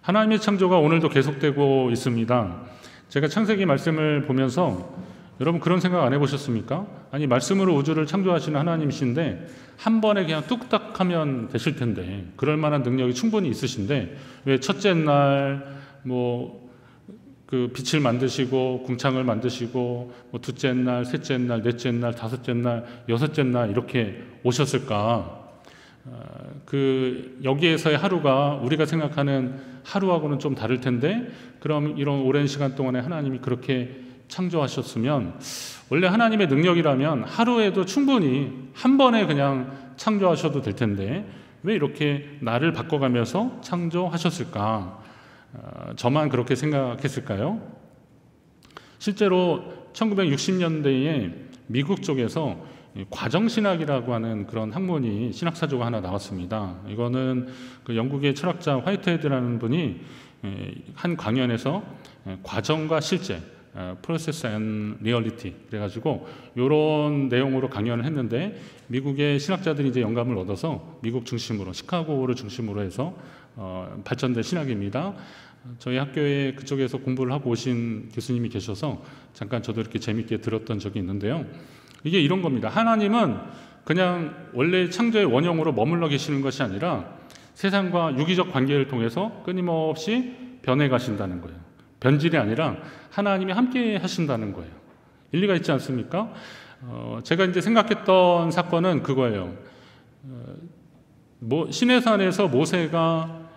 하나님의 창조가 오늘도 계속되고 있습니다. 제가 창세기 말씀을 보면서 여러분 그런 생각 안 해보셨습니까? 아니 말씀으로 우주를 창조하시는 하나님이신데 한 번에 그냥 뚝딱 하면 되실 텐데 그럴 만한 능력이 충분히 있으신데 왜 첫째 날 그 빛을 만드시고 궁창을 만드시고 둘째 날, 셋째 날, 넷째 날, 다섯째 날, 여섯째 날 이렇게 오셨을까? 여기에서의 하루가 우리가 생각하는 하루하고는 좀 다를 텐데 그럼 이런 오랜 시간 동안에 하나님이 그렇게 창조하셨으면 원래 하나님의 능력이라면 하루에도 충분히 한 번에 그냥 창조하셔도 될 텐데 왜 이렇게 날을 바꿔가면서 창조하셨을까? 저만 그렇게 생각했을까요? 실제로 1960년대에 미국 쪽에서 과정신학이라고 하는 그런 학문이 신학사조가 하나 나왔습니다. 이거는 그 영국의 철학자 화이트헤드라는 분이 한 강연에서 과정과 실제 Process and Reality 그래가지고 이런 내용으로 강연을 했는데 미국의 신학자들이 이제 영감을 얻어서 미국 중심으로 시카고를 중심으로 해서 발전된 신학입니다. 저희 학교에 그쪽에서 공부를 하고 오신 교수님이 계셔서 잠깐 저도 이렇게 재밌게 들었던 적이 있는데요. 이게 이런 겁니다. 하나님은 그냥 원래 창조의 원형으로 머물러 계시는 것이 아니라 세상과 유기적 관계를 통해서 끊임없이 변해 가신다는 거예요. 변질이 아니라 하나님이 함께 하신다는 거예요. 일리가 있지 않습니까? 제가 이제 생각했던 사건은 그거예요. 시내산에서 모세가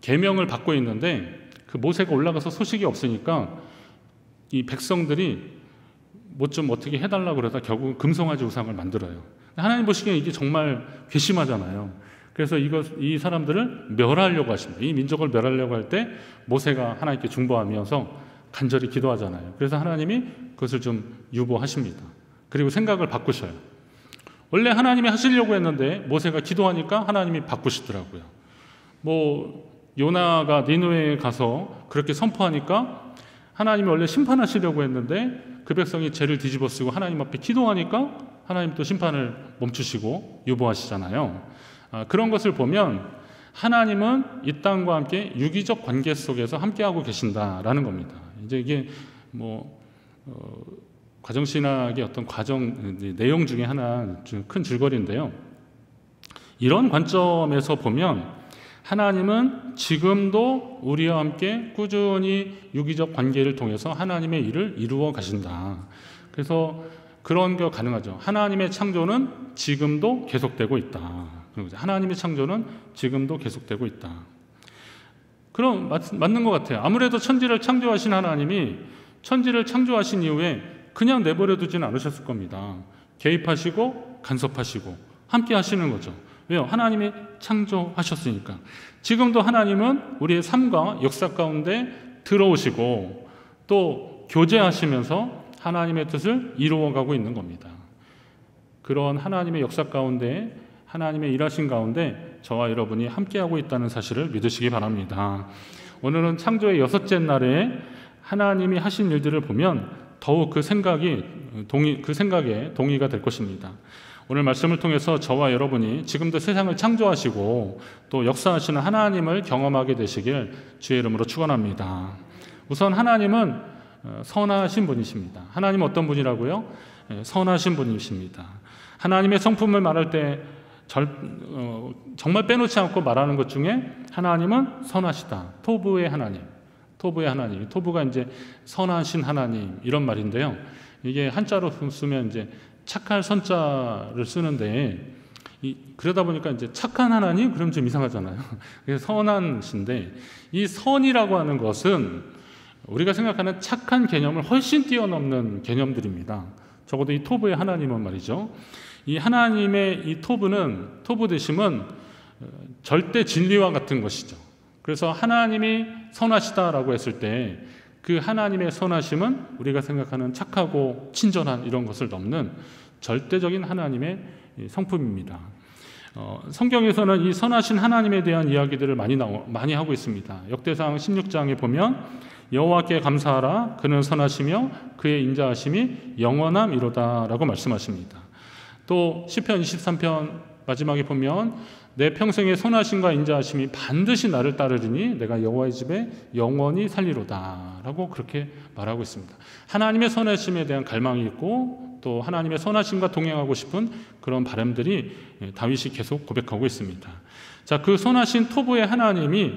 계명을 받고 있는데 그 모세가 올라가서 소식이 없으니까 이 백성들이 좀 어떻게 해달라고 그러다 결국 금송아지 우상을 만들어요. 하나님 보시기에 이게 정말 괘씸하잖아요. 그래서 이 사람들을 멸하려고 하십니다. 이 민족을 멸하려고 할 때 모세가 하나님께 중보하면서 간절히 기도하잖아요. 그래서 하나님이 그것을 좀 유보하십니다. 그리고 생각을 바꾸셔요. 원래 하나님이 하시려고 했는데 모세가 기도하니까 하나님이 바꾸시더라고요. 요나가 니느웨에 가서 그렇게 선포하니까 하나님이 원래 심판하시려고 했는데 그 백성이 죄를 뒤집어 쓰고 하나님 앞에 기도하니까 하나님 또 심판을 멈추시고 유보하시잖아요. 그런 것을 보면 하나님은 이 땅과 함께 유기적 관계 속에서 함께하고 계신다라는 겁니다. 이제 이게 과정신학의 어떤 내용 중에 하나 큰 줄거리인데요. 이런 관점에서 보면 하나님은 지금도 우리와 함께 꾸준히 유기적 관계를 통해서 하나님의 일을 이루어 가신다. 그래서 그런 게 가능하죠. 하나님의 창조는 지금도 계속되고 있다. 하나님의 창조는 지금도 계속되고 있다. 그럼 맞는 것 같아요. 아무래도 천지를 창조하신 하나님이 천지를 창조하신 이후에 그냥 내버려 두지는 않으셨을 겁니다. 개입하시고 간섭하시고 함께 하시는 거죠. 왜요? 하나님이 창조하셨으니까. 지금도 하나님은 우리의 삶과 역사 가운데 들어오시고 또 교제하시면서 하나님의 뜻을 이루어가고 있는 겁니다. 그런 하나님의 역사 가운데 하나님의 일하신 가운데 저와 여러분이 함께하고 있다는 사실을 믿으시기 바랍니다. 오늘은 창조의 6째 날에 하나님이 하신 일들을 보면 더욱 그 생각에 동의가 될 것입니다. 오늘 말씀을 통해서 저와 여러분이 지금도 세상을 창조하시고 또 역사하시는 하나님을 경험하게 되시길 주의 이름으로 축원합니다. 우선 하나님은 선하신 분이십니다. 하나님은 어떤 분이라고요? 선하신 분이십니다. 하나님의 성품을 말할 때 정말 빼놓지 않고 말하는 것 중에 하나님은 선하시다. 토부의 하나님. 토부가 이제 선하신 하나님 이런 말인데요. 이게 한자로 쓰면 이제 착할 선자를 쓰는데 그러다 보니까 이제 착한 하나님 그럼 좀 이상하잖아요. 그래서 선하신데 이 선이라고 하는 것은 우리가 생각하는 착한 개념을 훨씬 뛰어넘는 개념들입니다. 적어도 이 토부의 하나님은 말이죠. 이 하나님의 이 토부 되심은 절대 진리와 같은 것이죠. 그래서 하나님이 선하시다라고 했을 때 그 하나님의 선하심은 우리가 생각하는 착하고 친절한 이런 것을 넘는 절대적인 하나님의 성품입니다. 성경에서는 이 선하신 하나님에 대한 이야기들을 많이 하고 있습니다. 역대상 16장에 보면 여호와께 감사하라 그는 선하시며 그의 인자하심이 영원함이로다 라고 말씀하십니다. 또 시편 23편 마지막에 보면 내 평생의 선하심과 인자하심이 반드시 나를 따르리니 내가 여호와의 집에 영원히 살리로다 라고 그렇게 말하고 있습니다. 하나님의 선하심에 대한 갈망이 있고 또 하나님의 선하심과 동행하고 싶은 그런 바람들이 다윗이 계속 고백하고 있습니다. 자, 그 선하신 토부의 하나님이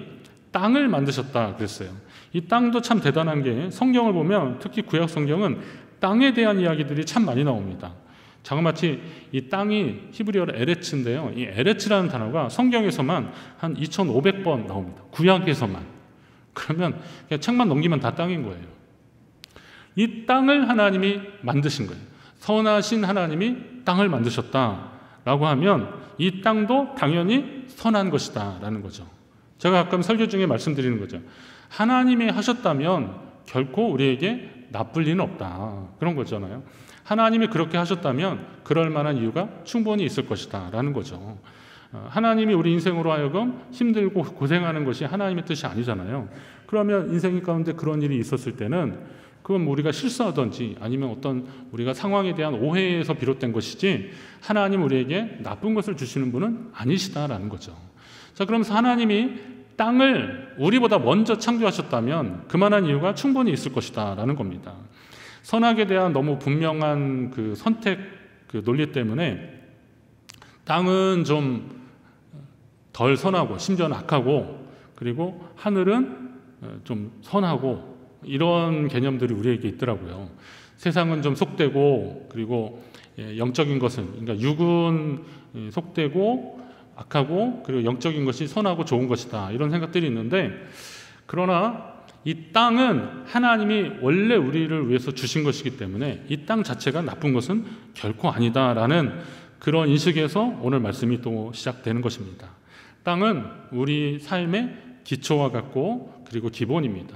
땅을 만드셨다 그랬어요. 이 땅도 참 대단한 게 성경을 보면 특히 구약 성경은 땅에 대한 이야기들이 참 많이 나옵니다. 자그마치 이 땅이 히브리어로 에레츠인데요. 이 에레츠라는 단어가 성경에서만 한 2500번 나옵니다. 구약에서만. 그러면 그냥 책만 넘기면 다 땅인 거예요. 이 땅을 하나님이 만드신 거예요. 선하신 하나님이 땅을 만드셨다라고 하면 이 땅도 당연히 선한 것이다 라는 거죠. 제가 가끔 설교 중에 말씀드리는 거죠. 하나님이 하셨다면 결코 우리에게 나쁠 리는 없다. 그런 거잖아요. 하나님이 그렇게 하셨다면 그럴 만한 이유가 충분히 있을 것이다 라는 거죠. 하나님이 우리 인생으로 하여금 힘들고 고생하는 것이 하나님의 뜻이 아니잖아요. 그러면 인생 가운데 그런 일이 있었을 때는 그건 우리가 실수하든지 아니면 어떤 우리가 상황에 대한 오해에서 비롯된 것이지 하나님 우리에게 나쁜 것을 주시는 분은 아니시다라는 거죠. 자, 그러면서 하나님이 땅을 우리보다 먼저 창조하셨다면 그만한 이유가 충분히 있을 것이다 라는 겁니다. 선악에 대한 너무 분명한 그 선택 그 논리 때문에 땅은 좀 덜 선하고 심지어는 악하고 그리고 하늘은 좀 선하고 이런 개념들이 우리에게 있더라고요. 세상은 좀 속되고 그리고 영적인 것은 그러니까 육은 속되고 악하고 그리고 영적인 것이 선하고 좋은 것이다 이런 생각들이 있는데 그러나 이 땅은 하나님이 원래 우리를 위해서 주신 것이기 때문에 이 땅 자체가 나쁜 것은 결코 아니다라는 그런 인식에서 오늘 말씀이 또 시작되는 것입니다. 땅은 우리 삶의 기초와 같고 그리고 기본입니다.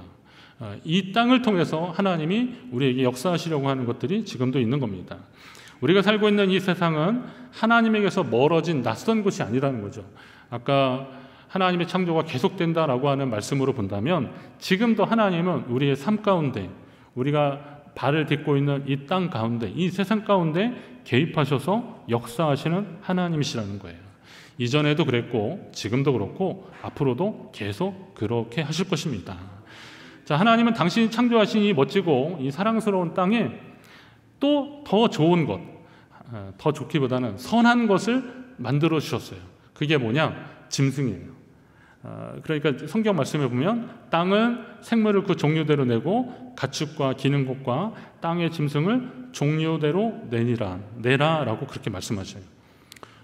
이 땅을 통해서 하나님이 우리에게 역사하시려고 하는 것들이 지금도 있는 겁니다. 우리가 살고 있는 이 세상은 하나님에게서 멀어진 낯선 곳이 아니라는 거죠. 아까 하나님의 창조가 계속된다라고 하는 말씀으로 본다면 지금도 하나님은 우리의 삶 가운데 우리가 발을 딛고 있는 이 땅 가운데 이 세상 가운데 개입하셔서 역사하시는 하나님이시라는 거예요. 이전에도 그랬고 지금도 그렇고 앞으로도 계속 그렇게 하실 것입니다. 자, 하나님은 당신이 창조하신 이 멋지고 이 사랑스러운 땅에 또 더 좋은 것, 더 좋기보다는 선한 것을 만들어 주셨어요. 그게 뭐냐? 짐승이에요. 그러니까 성경 말씀에 보면 땅은 생물을 그 종류대로 내고 가축과 기능곡과 땅의 짐승을 종류대로 내라라고 그렇게 말씀하셔요.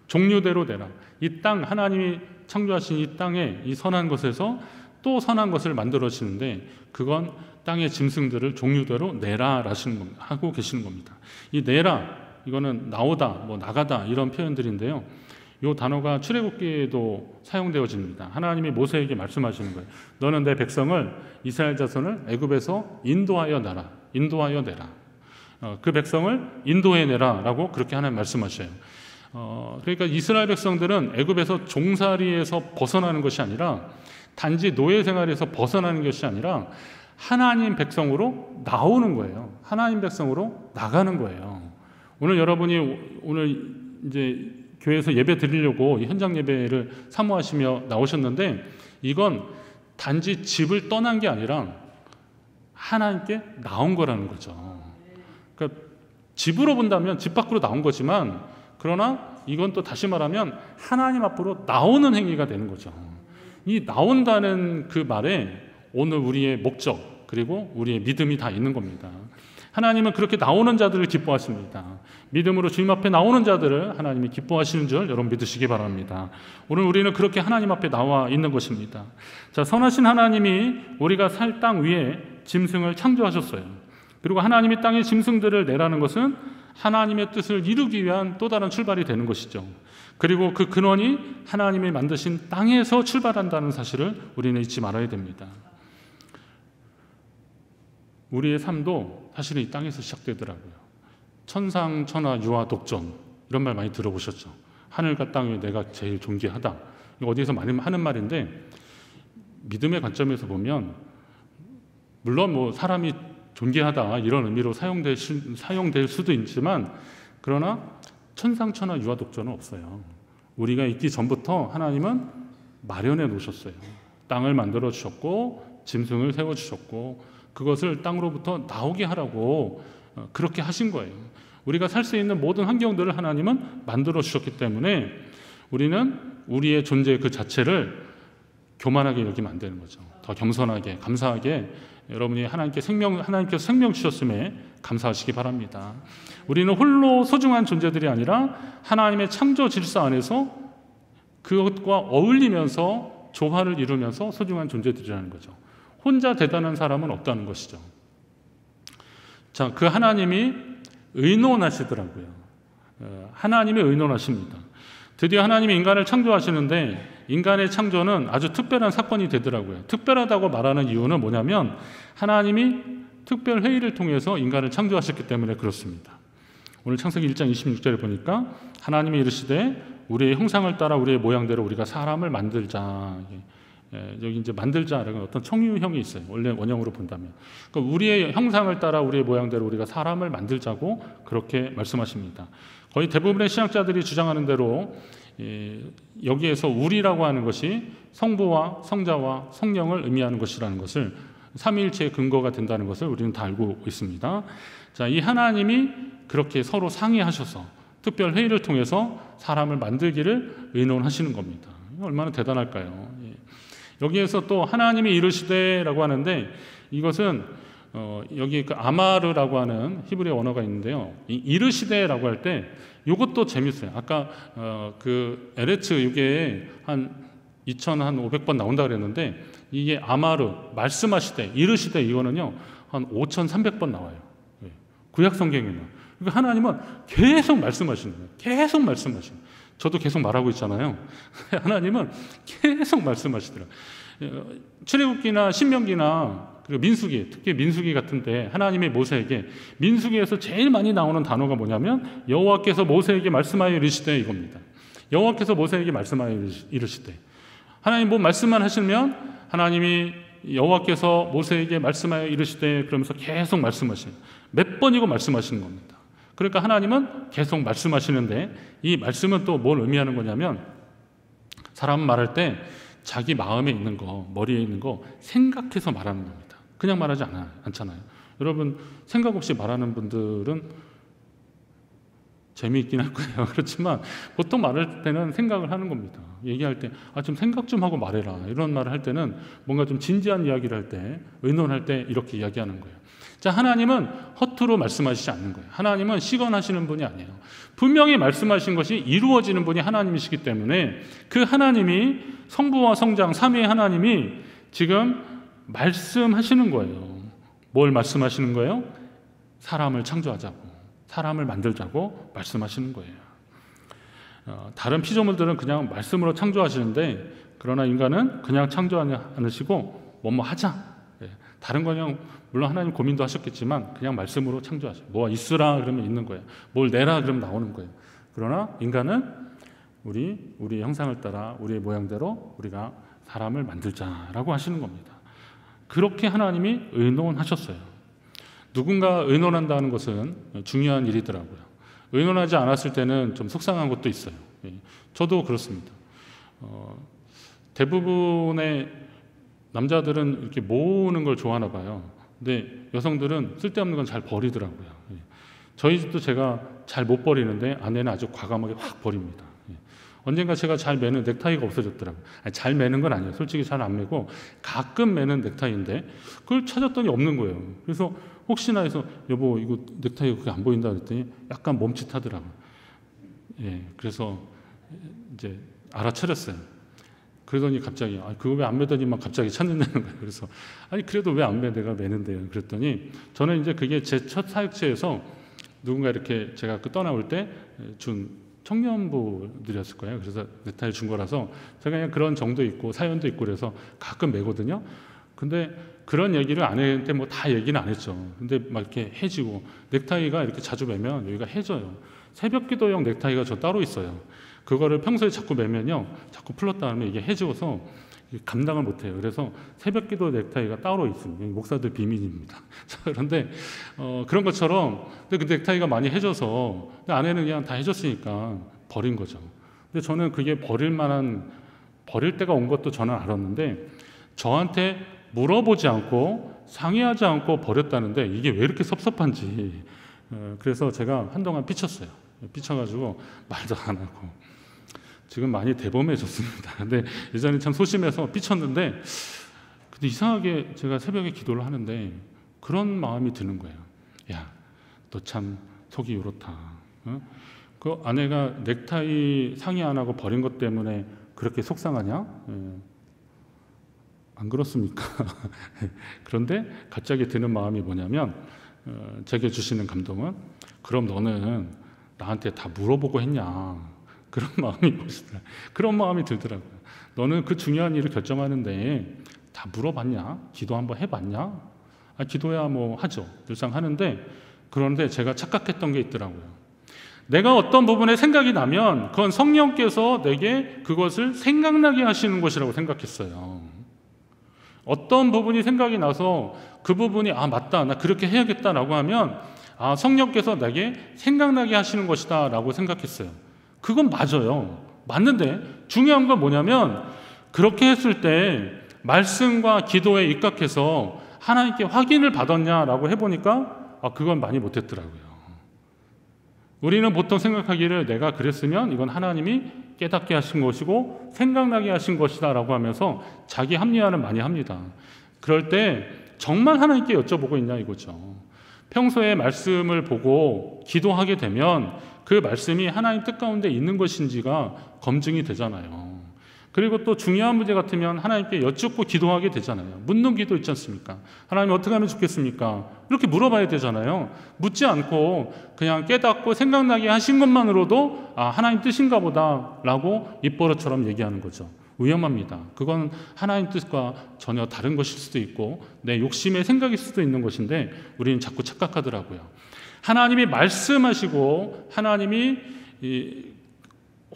종류대로 내라. 이 땅 하나님이 창조하신 이 땅에 이 선한 것에서 또 선한 것을 만들어지는데 그건 땅의 짐승들을 종류대로 내라 하고 계시는 겁니다. 이 내라 이거는 나오다, 뭐 나가다 이런 표현들인데요. 이 단어가 출애굽기에도 사용되어집니다. 하나님이 모세에게 말씀하시는 거예요. 너는 내 백성을 이스라엘 자손을 애굽에서 인도하여 내라. 그 백성을 인도해 내라라고 그렇게 하나님 말씀하셔요. 그러니까 이스라엘 백성들은 애굽에서 종살이에서 벗어나는 것이 아니라 단지 노예 생활에서 벗어나는 것이 아니라 하나님 백성으로 나오는 거예요. 하나님 백성으로 나가는 거예요. 오늘 여러분이 오늘 이제 교회에서 예배 드리려고 현장 예배를 사모하시며 나오셨는데 이건 단지 집을 떠난 게 아니라 하나님께 나온 거라는 거죠. 그러니까 집으로 본다면 집 밖으로 나온 거지만 그러나 이건 또 다시 말하면 하나님 앞으로 나오는 행위가 되는 거죠. 이 나온다는 그 말에 오늘 우리의 목적 그리고 우리의 믿음이 다 있는 겁니다. 하나님은 그렇게 나오는 자들을 기뻐하십니다. 믿음으로 주님 앞에 나오는 자들을 하나님이 기뻐하시는 줄 여러분 믿으시기 바랍니다. 오늘 우리는 그렇게 하나님 앞에 나와 있는 것입니다. 자, 선하신 하나님이 우리가 살 땅 위에 짐승을 창조하셨어요. 그리고 하나님이 땅에 짐승들을 내라는 것은 하나님의 뜻을 이루기 위한 또 다른 출발이 되는 것이죠. 그리고 그 근원이 하나님이 만드신 땅에서 출발한다는 사실을 우리는 잊지 말아야 됩니다. 우리의 삶도 사실은 이 땅에서 시작되더라고요. 천상, 천하, 유아, 독전 이런 말 많이 들어보셨죠. 하늘과 땅 위에 내가 제일 존귀하다. 이거 어디에서 많이 하는 말인데 믿음의 관점에서 보면 물론 뭐 사람이 존귀하다 이런 의미로 사용될 수도 있지만 그러나 천상, 천하, 유아, 독전은 없어요. 우리가 있기 전부터 하나님은 마련해 놓으셨어요. 땅을 만들어 주셨고 짐승을 세워 주셨고 그것을 땅으로부터 나오게 하라고 그렇게 하신 거예요. 우리가 살 수 있는 모든 환경들을 하나님은 만들어 주셨기 때문에 우리는 우리의 존재 그 자체를 교만하게 여기면 안 되는 거죠. 더 겸손하게 감사하게 여러분이 하나님께서 생명 주셨음에 감사하시기 바랍니다. 우리는 홀로 소중한 존재들이 아니라 하나님의 창조 질서 안에서 그것과 어울리면서 조화를 이루면서 소중한 존재들이라는 거죠. 혼자 대단한 사람은 없다는 것이죠. 자, 그 하나님이 의논하시더라고요. 하나님이 의논하십니다. 드디어 하나님이 인간을 창조하시는데 인간의 창조는 아주 특별한 사건이 되더라고요. 특별하다고 말하는 이유는 뭐냐면 하나님이 특별 회의를 통해서 인간을 창조하셨기 때문에 그렇습니다. 오늘 창세기 1장 26절에 보니까 하나님이 이르시되 우리의 형상을 따라 우리의 모양대로 우리가 사람을 만들자. 여기 이제 만들자라는 어떤 청유형이 있어요. 원래 원형으로 본다면. 그러니까 우리의 형상을 따라 우리의 모양대로 우리가 사람을 만들자고 그렇게 말씀하십니다. 거의 대부분의 신학자들이 주장하는 대로 여기에서 우리라고 하는 것이 성부와 성자와 성령을 의미하는 것이라는 것을 삼위일체의 근거가 된다는 것을 우리는 다 알고 있습니다. 자, 이 하나님이 그렇게 서로 상의하셔서 특별 회의를 통해서 사람을 만들기를 의논하시는 겁니다. 얼마나 대단할까요? 여기에서 또 하나님이 이르시되라고 하는데 이것은 여기 그 아마르라고 하는 히브리 언어가 있는데요. 이 이르시되라고 할 때 이것도 재밌어요. 아까 그 에레츠 이게 한 2,500번 나온다 그랬는데 이게 아마르 말씀하시되 이르시되 이거는요 한 5,300번 나와요. 구약 성경에는. 그러니까 하나님은 계속 말씀하시는 거예요. 계속 말씀하시는 거예요. 저도 계속 말하고 있잖아요. 하나님은 계속 말씀하시더라고요. 출애굽기나 신명기나 그리고 민수기, 특히 민수기 같은데 하나님이 모세에게 민수기에서 제일 많이 나오는 단어가 뭐냐면 여호와께서 모세에게 말씀하여 이르시되 이겁니다. 여호와께서 모세에게 말씀하여 이르시되 하나님 뭐 말씀만 하시면 하나님이 여호와께서 모세에게 말씀하여 이르시되 그러면서 계속 말씀하시는 몇 번이고 말씀하시는 겁니다. 그러니까 하나님은 계속 말씀하시는데 이 말씀은 또 뭘 의미하는 거냐면 사람은 말할 때 자기 마음에 있는 거, 머리에 있는 거 생각해서 말하는 겁니다. 그냥 말하지 않잖아요. 여러분 생각 없이 말하는 분들은 재미있긴 할 거예요. 그렇지만 보통 말할 때는 생각을 하는 겁니다. 얘기할 때 좀 생각 좀 하고 말해라. 이런 말을 할 때는 뭔가 좀 진지한 이야기를 할 때, 의논할 때 이렇게 이야기하는 거예요. 자, 하나님은 허투루 말씀하시지 않는 거예요. 하나님은 시건하시는 분이 아니에요. 분명히 말씀하신 것이 이루어지는 분이 하나님이시기 때문에 그 하나님이 성부와 성장 삼위의 하나님이 지금 말씀하시는 거예요. 뭘 말씀하시는 거예요? 사람을 창조하자고, 사람을 만들자고 말씀하시는 거예요. 다른 피조물들은 그냥 말씀으로 창조하시는데 그러나 인간은 그냥 창조하지 않으시고 뭐뭐 하자. 다른 거는 물론 하나님 고민도 하셨겠지만 그냥 말씀으로 창조하죠. 뭐 있으라 그러면 있는 거예요. 뭘 내라 그러면 나오는 거예요. 그러나 인간은 우리의 형상을 따라 우리의 모양대로 우리가 사람을 만들자라고 하시는 겁니다. 그렇게 하나님이 의논하셨어요. 누군가 의논한다는 것은 중요한 일이더라고요. 의논하지 않았을 때는 좀 속상한 것도 있어요. 저도 그렇습니다. 대부분의 남자들은 이렇게 모으는 걸 좋아하나 봐요. 근데 여성들은 쓸데없는 건 잘 버리더라고요. 저희 집도 제가 잘 못 버리는데 아내는 아주 과감하게 확 버립니다. 언젠가 제가 잘 매는 넥타이가 없어졌더라고요. 잘 매는 건 아니에요. 솔직히 잘 안 매고 가끔 매는 넥타이인데 그걸 찾았더니 없는 거예요. 그래서 혹시나 해서 여보 이거 넥타이가 그게 안 보인다 그랬더니 약간 멈칫하더라고요. 그래서 이제 알아차렸어요. 그러더니 갑자기 그거 왜 안 매더니만 갑자기 찾는다는 거예요. 그래서 그래도 왜 안 매? 내가 매는데요. 그랬더니 저는 이제 그게 제 첫 사역체에서 누군가 이렇게 제가 떠나올 때 준 청년부들이었을 거예요. 그래서 넥타이 준 거라서 제가 그냥 그런 정도 있고 사연도 있고 그래서 가끔 매거든요. 근데 그런 얘기를 아내한테 뭐 다 얘기는 안 했죠. 근데 막 이렇게 해지고 넥타이가 이렇게 자주 매면 여기가 해져요. 새벽기도용 넥타이가 저 따로 있어요. 그거를 평소에 자꾸 매면요, 자꾸 풀었다 하면 이게 해지워서 감당을 못해요. 그래서 새벽기도 넥타이가 따로 있습니다. 목사들 비밀입니다. 그런데 그런 것처럼 근데 그 넥타이가 많이 해져서 아내는 그냥 다 해줬으니까 버린 거죠. 근데 저는 그게 버릴 때가 온 것도 저는 알았는데 저한테 물어보지 않고 상의하지 않고 버렸다는데 이게 왜 이렇게 섭섭한지 그래서 제가 한동안 삐쳤어요. 삐쳐가지고 말도 안 하고 지금 많이 대범해졌습니다. 근데 예전에 참 소심해서 삐쳤는데 근데 이상하게 제가 새벽에 기도를 하는데 그런 마음이 드는 거예요. 야, 너 참 속이 요렇다. 그 아내가 넥타이 상의 안 하고 버린 것 때문에 그렇게 속상하냐? 안 그렇습니까? 그런데 갑자기 드는 마음이 뭐냐면 제게 주시는 감동은 그럼 너는 나한테 다 물어보고 했냐? 그런 마음이 멋있더라. 그런 마음이 들더라고요. 너는 그 중요한 일을 결정하는데 다 물어봤냐? 기도 한번 해봤냐? 기도야 뭐 하죠. 늘상 하는데 그런데 제가 착각했던 게 있더라고요. 내가 어떤 부분에 생각이 나면 그건 성령께서 내게 그것을 생각나게 하시는 것이라고 생각했어요. 어떤 부분이 생각이 나서 그 부분이 맞다, 나 그렇게 해야겠다라고 하면 성령께서 내게 생각나게 하시는 것이다 라고 생각했어요. 그건 맞아요. 맞는데 중요한 건 뭐냐면 그렇게 했을 때 말씀과 기도에 입각해서 하나님께 확인을 받았냐라고 해보니까 그건 많이 못했더라고요. 우리는 보통 생각하기를 내가 그랬으면 이건 하나님이 깨닫게 하신 것이고 생각나게 하신 것이다 라고 하면서 자기 합리화를 많이 합니다. 그럴 때 정말 하나님께 여쭤보고 있냐 이거죠. 평소에 말씀을 보고 기도하게 되면 그 말씀이 하나님 뜻 가운데 있는 것인지가 검증이 되잖아요. 그리고 또 중요한 문제 같으면 하나님께 여쭙고 기도하게 되잖아요. 묻는 기도 있지 않습니까? 하나님 어떻게 하면 좋겠습니까? 이렇게 물어봐야 되잖아요. 묻지 않고 그냥 깨닫고 생각나게 하신 것만으로도 하나님 뜻인가 보다 라고 입버릇처럼 얘기하는 거죠. 위험합니다. 그건 하나님 뜻과 전혀 다른 것일 수도 있고 내 욕심의 생각일 수도 있는 것인데 우리는 자꾸 착각하더라고요. 하나님이 말씀하시고 하나님이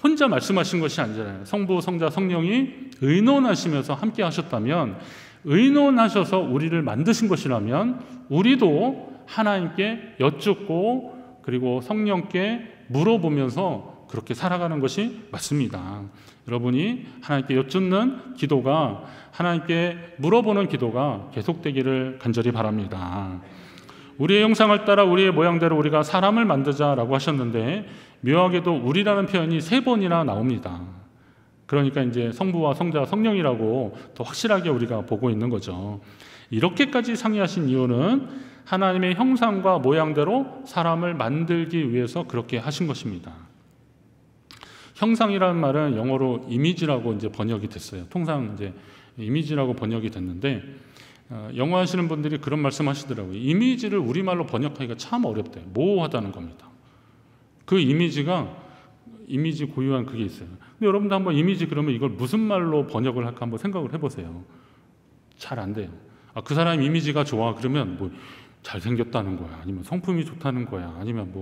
혼자 말씀하신 것이 아니잖아요. 성부, 성자, 성령이 의논하시면서 함께 하셨다면 의논하셔서 우리를 만드신 것이라면 우리도 하나님께 여쭙고 그리고 성령께 물어보면서 그렇게 살아가는 것이 맞습니다. 여러분이 하나님께 여쭙는 기도가 하나님께 물어보는 기도가 계속되기를 간절히 바랍니다. 우리의 형상을 따라 우리의 모양대로 우리가 사람을 만들자라고 하셨는데 묘하게도 우리라는 표현이 3번이나 나옵니다. 그러니까 이제 성부와 성자, 성령이라고 더 확실하게 우리가 보고 있는 거죠. 이렇게까지 상의하신 이유는 하나님의 형상과 모양대로 사람을 만들기 위해서 그렇게 하신 것입니다. 형상이라는 말은 영어로 이미지라고 이제 번역이 됐어요. 통상 이제 이미지라고 번역이 됐는데 영어 하시는 분들이 그런 말씀 하시더라고요. 이미지를 우리말로 번역하기가 참 어렵대요. 모호하다는 겁니다. 그 이미지 고유한 그게 있어요. 근데 여러분도 한번 이미지 그러면 이걸 무슨 말로 번역을 할까 한번 생각을 해보세요. 잘 안 돼요. 그 사람 이미지가 좋아 그러면 뭐 잘생겼다는 거야, 아니면 성품이 좋다는 거야, 아니면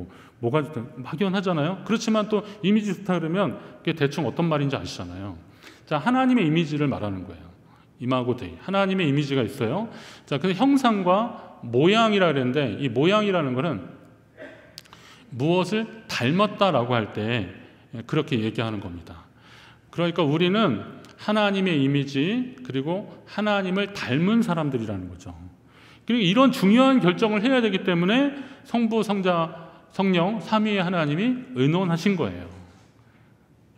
뭐가 좋다 막연하잖아요. 그렇지만 또 이미지 좋다 그러면 그게 대충 어떤 말인지 아시잖아요. 자, 하나님의 이미지를 말하는 거예요. 이마고 데이, 하나님의 이미지가 있어요. 자, 근데 형상과 모양이라 그랬는데 이 모양이라는 거는 무엇을 닮았다라고 할 때 그렇게 얘기하는 겁니다. 그러니까 우리는 하나님의 이미지 그리고 하나님을 닮은 사람들이라는 거죠. 그리고 이런 중요한 결정을 해야 되기 때문에 성부, 성자, 성령 삼위의 하나님이 의논하신 거예요.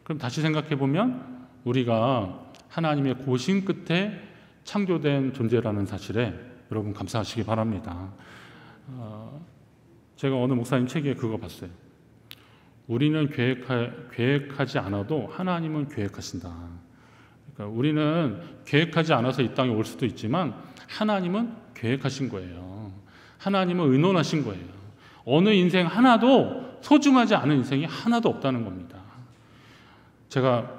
그럼 다시 생각해 보면 우리가 하나님의 고심 끝에 창조된 존재라는 사실에 여러분 감사하시기 바랍니다. 제가 어느 목사님 책에 그거 봤어요. 우리는 계획하지 않아도 하나님은 계획하신다. 그러니까 우리는 계획하지 않아서 이 땅에 올 수도 있지만 하나님은 계획하신 거예요. 하나님은 의논하신 거예요. 어느 인생 하나도 소중하지 않은 인생이 하나도 없다는 겁니다. 제가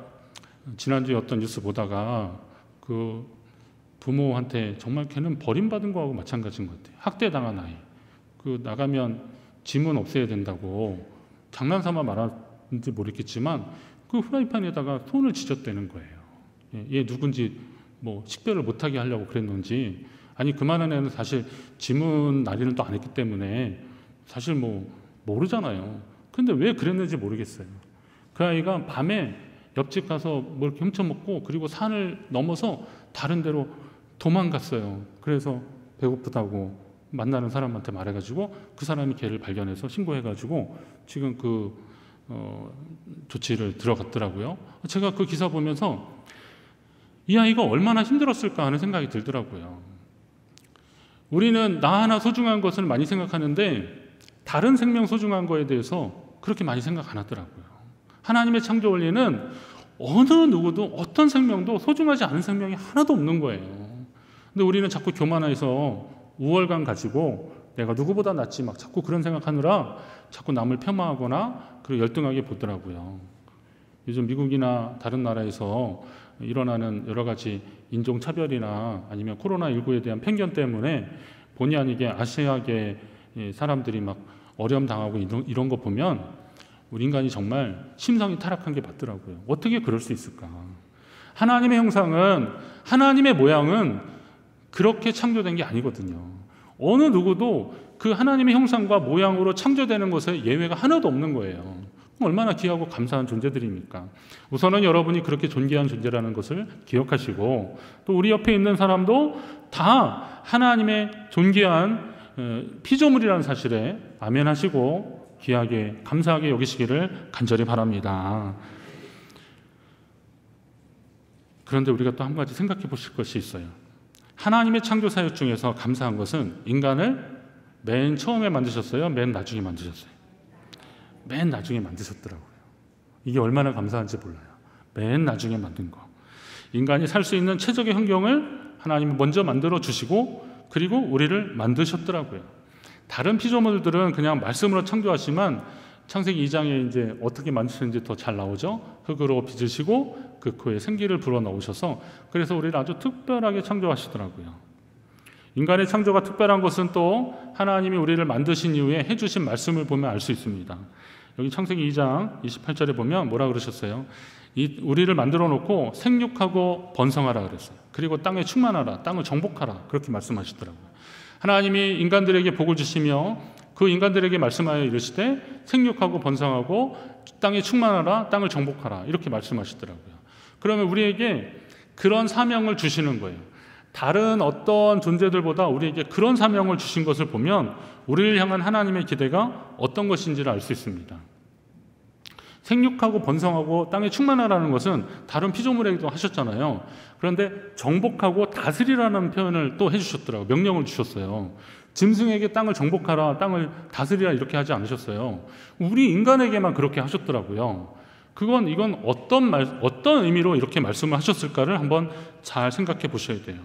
지난주에 어떤 뉴스 보다가 그 부모한테 정말 걔는 버림받은 거하고 마찬가지인 것 같아요. 학대당한 아이. 그 나가면 짐은 없애야 된다고 장난삼아 말하는지 모르겠지만 그 후라이팬에다가 손을 지졌다는 거예요. 얘 누군지 뭐 식별을 못하게 하려고 그랬는지, 아니 그만한 애는 사실 지문 날이는 또 안 했기 때문에 사실 뭐 모르잖아요. 근데 왜 그랬는지 모르겠어요. 그 아이가 밤에 옆집 가서 뭘 이렇게 훔쳐먹고 그리고 산을 넘어서 다른 데로 도망갔어요. 그래서 배고프다고 만나는 사람한테 말해가지고 그 사람이 걔를 발견해서 신고해가지고 지금 조치를 들어갔더라고요. 제가 그 기사 보면서 이 아이가 얼마나 힘들었을까 하는 생각이 들더라고요. 우리는 나 하나 소중한 것을 많이 생각하는데 다른 생명 소중한 거에 대해서 그렇게 많이 생각 안 하더라고요. 하나님의 창조 원리는 어느 누구도 어떤 생명도 소중하지 않은 생명이 하나도 없는 거예요. 근데 우리는 자꾸 교만해서 우월감 가지고 내가 누구보다 낫지 막 자꾸 그런 생각하느라 자꾸 남을 폄하하거나 그리고 열등하게 보더라고요. 요즘 미국이나 다른 나라에서 일어나는 여러 가지 인종차별이나 아니면 코로나19에 대한 편견 때문에 본의 아니게 아시아계 사람들이 막 어려움 당하고 이런 거 보면 우리 인간이 정말 심성이 타락한 게 맞더라고요. 어떻게 그럴 수 있을까? 하나님의 형상은, 하나님의 모양은 그렇게 창조된 게 아니거든요. 어느 누구도 그 하나님의 형상과 모양으로 창조되는 것에 예외가 하나도 없는 거예요. 얼마나 귀하고 감사한 존재들입니까? 우선은 여러분이 그렇게 존귀한 존재라는 것을 기억하시고 또 우리 옆에 있는 사람도 다 하나님의 존귀한 피조물이라는 사실에 아멘하시고 귀하게 감사하게 여기시기를 간절히 바랍니다. 그런데 우리가 또 한 가지 생각해 보실 것이 있어요. 하나님의 창조 사역 중에서 감사한 것은 인간을 맨 처음에 만드셨어요? 맨 나중에 만드셨어요? 맨 나중에 만드셨더라고요. 이게 얼마나 감사한지 몰라요. 맨 나중에 만든 거. 인간이 살 수 있는 최적의 환경을 하나님이 먼저 만들어 주시고 그리고 우리를 만드셨더라고요. 다른 피조물들은 그냥 말씀으로 창조하시지만 창세기 2장에 이제 어떻게 만드셨는지 더 잘 나오죠. 흙으로 빚으시고 그 코에 생기를 불어넣으셔서 그래서 우리를 아주 특별하게 창조하시더라고요. 인간의 창조가 특별한 것은 또 하나님이 우리를 만드신 이후에 해주신 말씀을 보면 알 수 있습니다. 여기 창세기 2장 28절에 보면 뭐라 그러셨어요? 우리를 만들어 놓고 생육하고 번성하라 그랬어요. 그리고 땅에 충만하라, 땅을 정복하라 그렇게 말씀하시더라고요. 하나님이 인간들에게 복을 주시며 그 인간들에게 말씀하여 이르시되 생육하고 번성하고 땅에 충만하라, 땅을 정복하라 이렇게 말씀하시더라고요. 그러면 우리에게 그런 사명을 주시는 거예요. 다른 어떤 존재들보다 우리에게 그런 사명을 주신 것을 보면 우리를 향한 하나님의 기대가 어떤 것인지를 알 수 있습니다. 생육하고 번성하고 땅에 충만하라는 것은 다른 피조물에게도 하셨잖아요. 그런데 정복하고 다스리라는 표현을 또 해주셨더라고요. 명령을 주셨어요. 짐승에게 땅을 정복하라, 땅을 다스리라 이렇게 하지 않으셨어요. 우리 인간에게만 그렇게 하셨더라고요. 이건 어떤 의미로 이렇게 말씀을 하셨을까를 한번 잘 생각해 보셔야 돼요.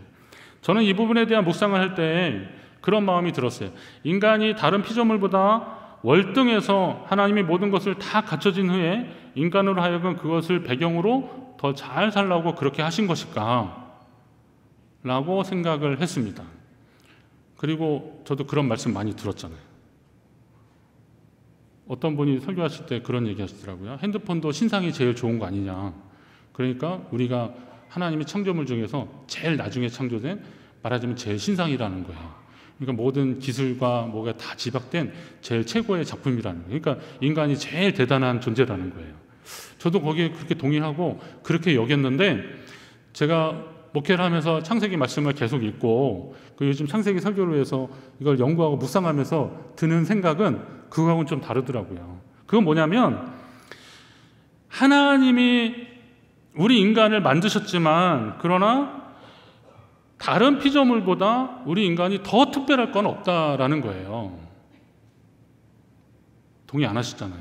저는 이 부분에 대한 묵상을 할 때 그런 마음이 들었어요. 인간이 다른 피조물보다 월등해서 하나님이 모든 것을 다 갖춰진 후에 인간으로 하여금 그것을 배경으로 더 잘 살라고 그렇게 하신 것일까? 라고 생각을 했습니다. 그리고 저도 그런 말씀 많이 들었잖아요. 어떤 분이 설교하실 때 그런 얘기 하시더라고요. 핸드폰도 신상이 제일 좋은 거 아니냐. 그러니까 우리가 하나님의 창조물 중에서 제일 나중에 창조된 말하자면 제일 신상이라는 거예요. 그러니까 모든 기술과 뭐가 다 집약된 제일 최고의 작품이라는 거예요. 그러니까 인간이 제일 대단한 존재라는 거예요. 저도 거기에 그렇게 동의하고 그렇게 여겼는데 제가 목회를 하면서 창세기 말씀을 계속 읽고 요즘 창세기 설교를 위해서 이걸 연구하고 묵상하면서 드는 생각은 그거하고는 좀 다르더라고요. 그건 뭐냐면 하나님이 우리 인간을 만드셨지만 그러나 다른 피조물보다 우리 인간이 더 특별할 건 없다라는 거예요. 동의 안 하시잖아요.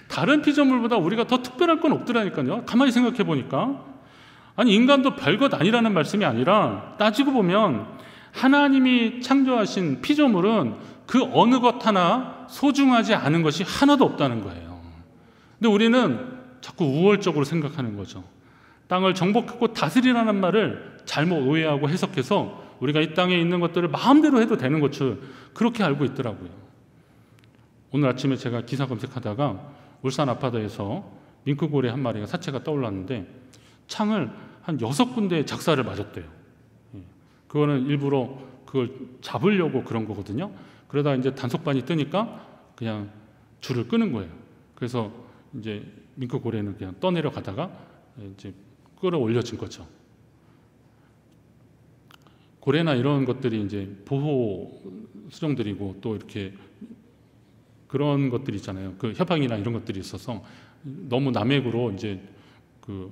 다른 피조물보다 우리가 더 특별할 건 없더라니까요. 가만히 생각해 보니까 아니 인간도 별것 아니라는 말씀이 아니라 따지고 보면 하나님이 창조하신 피조물은 그 어느 것 하나 소중하지 않은 것이 하나도 없다는 거예요. 근데 우리는 자꾸 우월적으로 생각하는 거죠. 땅을 정복하고 다스리라는 말을 잘못 오해하고 해석해서 우리가 이 땅에 있는 것들을 마음대로 해도 되는 것을 그렇게 알고 있더라고요. 오늘 아침에 제가 기사 검색하다가 울산 아파트에서 밍크고래 한 마리가 사체가 떠올랐는데 창을 한 6군데 작사를 맞았대요. 그거는 일부러 그걸 잡으려고 그런 거거든요. 그러다 이제 단속반이 뜨니까 그냥 줄을 끄는 거예요. 그래서 이제 밍크 고래는 그냥 떠내려가다가 이제 끌어올려진 거죠. 고래나 이런 것들이 이제 보호 수종들이고 또 이렇게 그런 것들이 있잖아요. 그 협약이나 이런 것들이 있어서 너무 남획으로 이제 그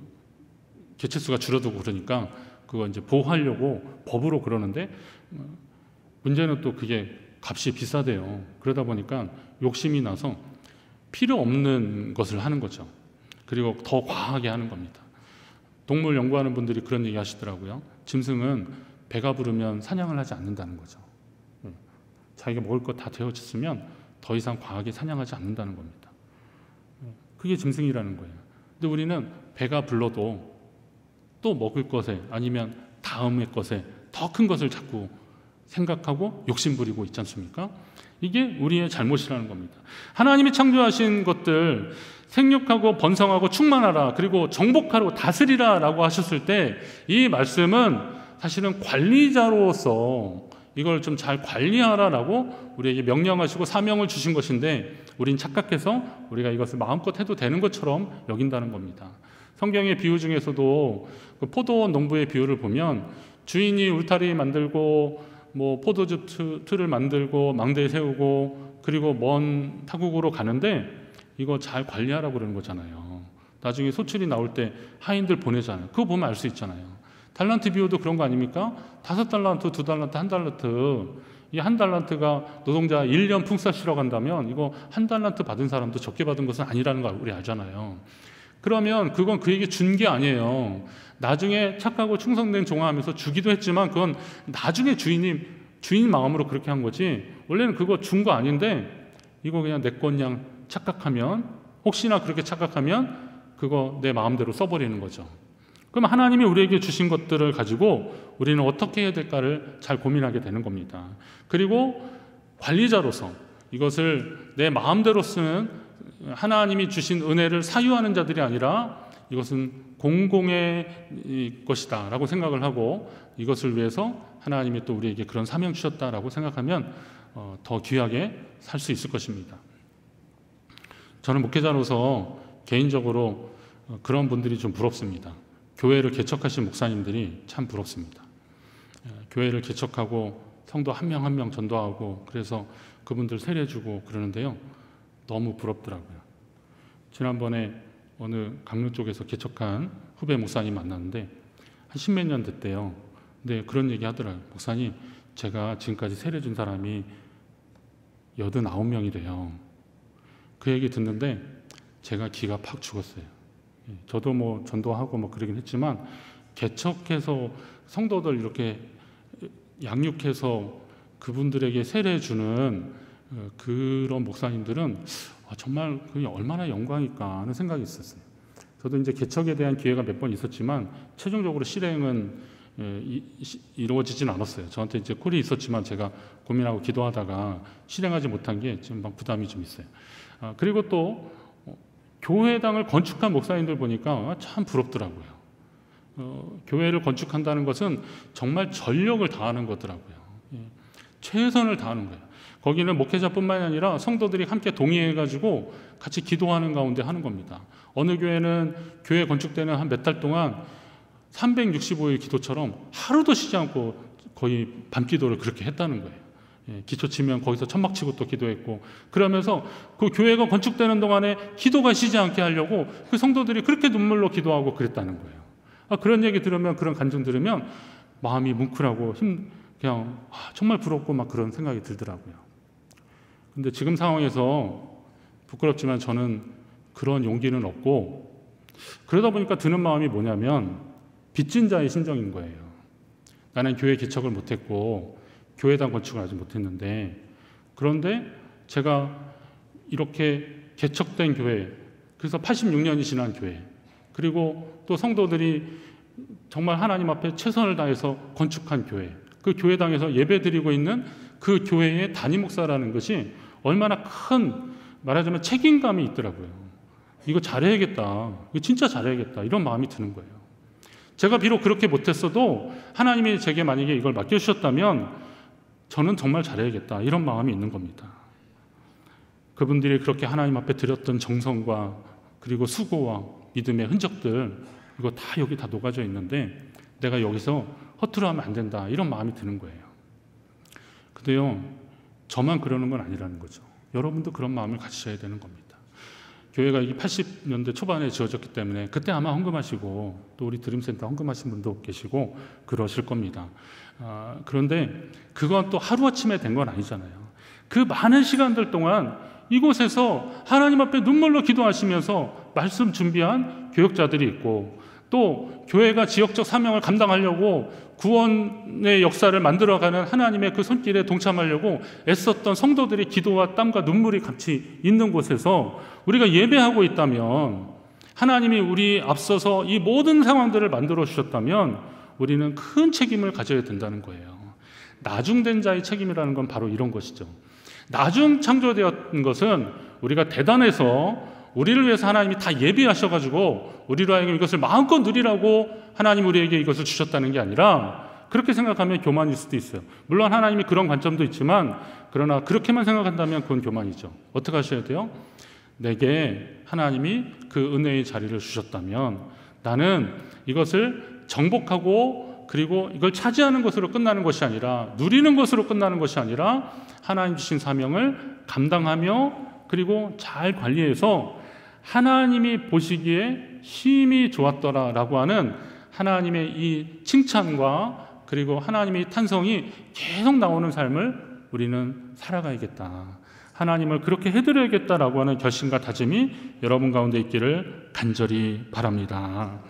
개체수가 줄어들고 그러니까 그거 이제 보호하려고 법으로 그러는데 문제는 또 그게 값이 비싸대요. 그러다 보니까 욕심이 나서 필요 없는 것을 하는 거죠. 그리고 더 과하게 하는 겁니다. 동물 연구하는 분들이 그런 얘기 하시더라고요. 짐승은 배가 부르면 사냥을 하지 않는다는 거죠. 자기가 먹을 것 다 되어졌으면 더 이상 과하게 사냥하지 않는다는 겁니다. 그게 짐승이라는 거예요. 근데 우리는 배가 불러도 또 먹을 것에 아니면 다음의 것에 더 큰 것을 자꾸 생각하고 욕심부리고 있지 않습니까? 이게 우리의 잘못이라는 겁니다. 하나님이 창조하신 것들 생육하고 번성하고 충만하라 그리고 정복하고 다스리라 라고 하셨을 때 이 말씀은 사실은 관리자로서 이걸 좀 잘 관리하라라고 우리에게 명령하시고 사명을 주신 것인데 우린 착각해서 우리가 이것을 마음껏 해도 되는 것처럼 여긴다는 겁니다. 성경의 비유 중에서도 그 포도원 농부의 비유를 보면 주인이 울타리 만들고 뭐 포도주 틀을 만들고 망대 세우고 그리고 먼 타국으로 가는데 이거 잘 관리하라고 그러는 거잖아요. 나중에 소출이 나올 때 하인들 보내잖아요. 그거 보면 알 수 있잖아요. 달란트 비유도 그런 거 아닙니까? 5달란트, 2달란트, 1달란트. 이 1달란트가 노동자 1년 풍사 실어 간다면 이거 1달란트 받은 사람도 적게 받은 것은 아니라는 걸 우리 알잖아요. 그러면 그건 그에게 준 게 아니에요. 나중에 착하고 충성된 종하면서 주기도 했지만 그건 나중에 주인 마음으로 그렇게 한 거지 원래는 그거 준 거 아닌데 이거 그냥 내 것냥 착각하면 혹시나 그렇게 착각하면 그거 내 마음대로 써버리는 거죠. 그럼 하나님이 우리에게 주신 것들을 가지고 우리는 어떻게 해야 될까를 잘 고민하게 되는 겁니다. 그리고 관리자로서 이것을 내 마음대로 쓰는 하나님이 주신 은혜를 사유하는 자들이 아니라 이것은 공공의 것이다 라고 생각을 하고 이것을 위해서 하나님이 또 우리에게 그런 사명 주셨다라고 생각하면 더 귀하게 살 수 있을 것입니다. 저는 목회자로서 개인적으로 그런 분들이 좀 부럽습니다. 교회를 개척하신 목사님들이 참 부럽습니다. 교회를 개척하고 성도 한 명 한 명 전도하고 그래서 그분들 세례주고 그러는데요. 너무 부럽더라고요. 지난번에 어느 강릉 쪽에서 개척한 후배 목사님 만났는데 한 10몇 년 됐대요. 근데 그런 얘기 하더라고요. 목사님, 제가 지금까지 세례준 사람이 89명이래요. 그 얘기 듣는데 제가 기가 팍 죽었어요. 저도 뭐 전도하고 뭐 그러긴 했지만 개척해서 성도들 이렇게 양육해서 그분들에게 세례주는 그런 목사님들은 정말 그게 얼마나 영광일까 하는 생각이 있었어요. 저도 이제 개척에 대한 기회가 몇 번 있었지만 최종적으로 실행은 이루어지진 않았어요. 저한테 이제 콜이 있었지만 제가 고민하고 기도하다가 실행하지 못한 게 지금 막 부담이 좀 있어요. 그리고 또 교회당을 건축한 목사님들 보니까 참 부럽더라고요. 교회를 건축한다는 것은 정말 전력을 다하는 거더라고요. 최선을 다하는 거예요. 거기는 목회자뿐만이 아니라 성도들이 함께 동의해가지고 같이 기도하는 가운데 하는 겁니다. 어느 교회는 교회 건축되는 한 몇 달 동안 365일 기도처럼 하루도 쉬지 않고 거의 밤기도를 그렇게 했다는 거예요. 기초 치면 거기서 천막 치고 또 기도했고 그러면서 그 교회가 건축되는 동안에 기도가 쉬지 않게 하려고 그 성도들이 그렇게 눈물로 기도하고 그랬다는 거예요. 그런 얘기 들으면 그런 간증 들으면 마음이 뭉클하고 그냥 정말 부럽고 막 그런 생각이 들더라고요. 근데 지금 상황에서 부끄럽지만 저는 그런 용기는 없고 그러다 보니까 드는 마음이 뭐냐면 빚진 자의 심정인 거예요. 나는 교회 개척을 못했고 교회당 건축을 아직 못했는데 그런데 제가 이렇게 개척된 교회 그래서 86년이 지난 교회 그리고 또 성도들이 정말 하나님 앞에 최선을 다해서 건축한 교회 그 교회당에서 예배드리고 있는 그 교회의 담임 목사라는 것이 얼마나 큰 말하자면 책임감이 있더라고요. 이거 잘해야겠다. 이거 진짜 잘해야겠다. 이런 마음이 드는 거예요. 제가 비록 그렇게 못했어도 하나님이 제게 만약에 이걸 맡겨주셨다면 저는 정말 잘해야겠다. 이런 마음이 있는 겁니다. 그분들이 그렇게 하나님 앞에 드렸던 정성과 그리고 수고와 믿음의 흔적들, 이거 다 여기 다 녹아져 있는데 내가 여기서 허투루 하면 안 된다, 이런 마음이 드는 거예요. 근데요, 저만 그러는 건 아니라는 거죠. 여러분도 그런 마음을 가지셔야 되는 겁니다. 교회가 이게 80년대 초반에 지어졌기 때문에 그때 아마 헌금하시고 또 우리 드림센터 헌금하신 분도 계시고 그러실 겁니다. 그런데 그건 또 하루아침에 된 건 아니잖아요. 그 많은 시간들 동안 이곳에서 하나님 앞에 눈물로 기도하시면서 말씀 준비한 교역자들이 있고, 또 교회가 지역적 사명을 감당하려고 구원의 역사를 만들어가는 하나님의 그 손길에 동참하려고 애썼던 성도들의 기도와 땀과 눈물이 같이 있는 곳에서 우리가 예배하고 있다면, 하나님이 우리 앞서서 이 모든 상황들을 만들어 주셨다면 우리는 큰 책임을 가져야 된다는 거예요. 나중된 자의 책임이라는 건 바로 이런 것이죠. 나중 창조되었던 것은 우리가 대단해서 우리를 위해서 하나님이 다 예비하셔가지고 우리로 하여금 이것을 마음껏 누리라고 하나님 우리에게 이것을 주셨다는 게 아니라, 그렇게 생각하면 교만일 수도 있어요. 물론 하나님이 그런 관점도 있지만, 그러나 그렇게만 생각한다면 그건 교만이죠. 어떻게 하셔야 돼요? 내게 하나님이 그 은혜의 자리를 주셨다면 나는 이것을 정복하고, 그리고 이걸 차지하는 것으로 끝나는 것이 아니라, 누리는 것으로 끝나는 것이 아니라 하나님 주신 사명을 감당하며 그리고 잘 관리해서 하나님이 보시기에 심히 좋았더라라고 하는 하나님의 이 칭찬과 그리고 하나님의 탄성이 계속 나오는 삶을 우리는 살아가야겠다, 하나님을 그렇게 해드려야겠다라고 하는 결심과 다짐이 여러분 가운데 있기를 간절히 바랍니다.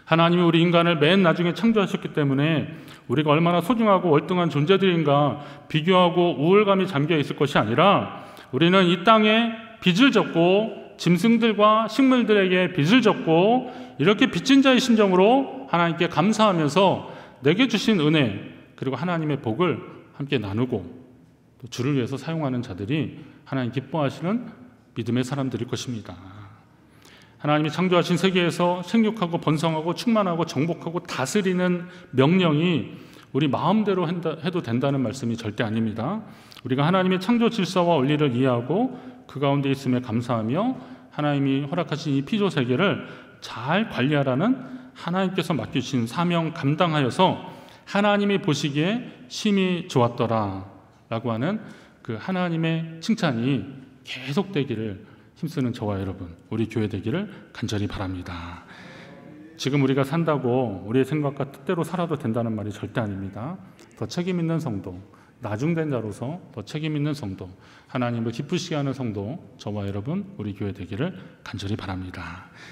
하나님이 우리 인간을 맨 나중에 창조하셨기 때문에 우리가 얼마나 소중하고 월등한 존재들인가 비교하고 우월감이 잠겨 있을 것이 아니라, 우리는 이 땅에 빚을 졌고 짐승들과 식물들에게 빚을 졌고 이렇게 빚진 자의 심정으로 하나님께 감사하면서 내게 주신 은혜 그리고 하나님의 복을 함께 나누고 또 주를 위해서 사용하는 자들이 하나님 기뻐하시는 믿음의 사람들일 것입니다. 하나님이 창조하신 세계에서 생육하고 번성하고 충만하고 정복하고 다스리는 명령이 우리 마음대로 해도 된다는 말씀이 절대 아닙니다. 우리가 하나님의 창조 질서와 원리를 이해하고 그 가운데 있음에 감사하며 하나님이 허락하신 이 피조 세계를 잘 관리하라는 하나님께서 맡기신 사명 감당하여서 하나님이 보시기에 심히 좋았더라 라고 하는 그 하나님의 칭찬이 계속되기를 힘쓰는 저와 여러분, 우리 교회 되기를 간절히 바랍니다. 지금 우리가 산다고 우리의 생각과 뜻대로 살아도 된다는 말이 절대 아닙니다. 더 책임 있는 성도, 나중된 자로서 더 책임 있는 성도, 하나님을 기쁘시게 하는 성도, 저와 여러분, 우리 교회 되기를 간절히 바랍니다.